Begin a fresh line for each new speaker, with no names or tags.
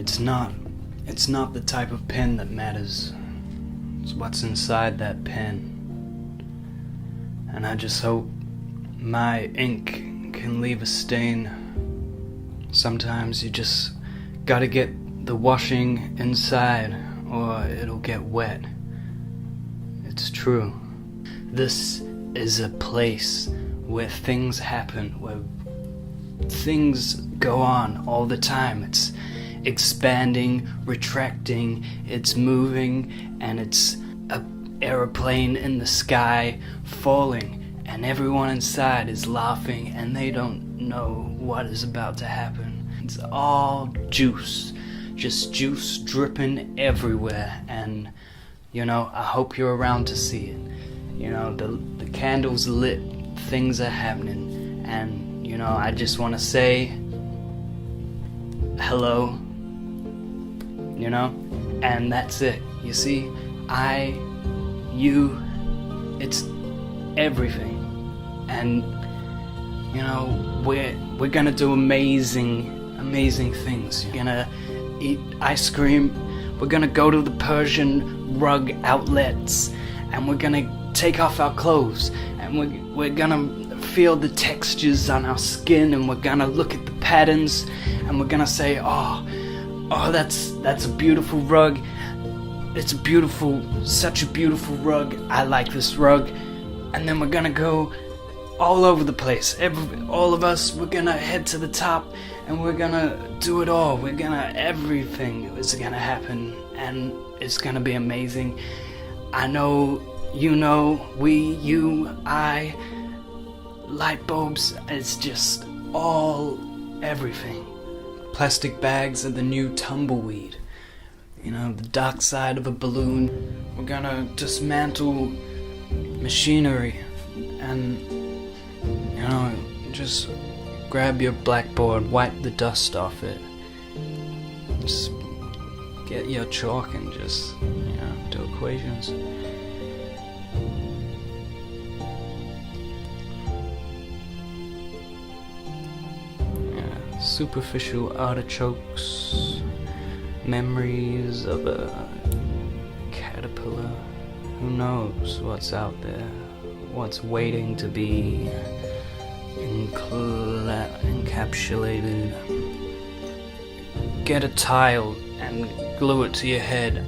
It's not the type of pen that matters. It's what's inside that pen. And I just hope my ink can leave a stain. Sometimes you just gotta get the washing inside or it'll get wet. It's true. This is a place where things happen, where things go on all the time. It's expanding, retracting, it's moving, and it's an aeroplane in the sky falling, and everyone inside is laughing and they don't know what is about to happen. It's all juice, just juice dripping everywhere, and I hope you're around to see it. The candle's lit, things are happening, and I just want to say hello, and that's it. You see, it's everything, and we're gonna do amazing things. We're gonna eat ice cream, we're gonna go to the Persian rug outlets, and we're gonna take off our clothes, and we're gonna feel the textures on our skin, and we're gonna look at the patterns, and we're gonna say, oh, that's a beautiful rug. It's such a beautiful rug. I like this rug. And then we're gonna go all over the place. All of us, we're gonna head to the top, and we're gonna do it all. Everything is gonna happen, and it's gonna be amazing. I know, I, light bulbs, it's just everything. Plastic bags are the new tumbleweed. The dark side of a balloon. We're gonna dismantle machinery, and just grab your blackboard, wipe the dust off it, just get your chalk and just do equations. Superficial artichokes, memories of a caterpillar. Who knows what's out there, what's waiting to be encapsulated. Get a tile and glue it to your head.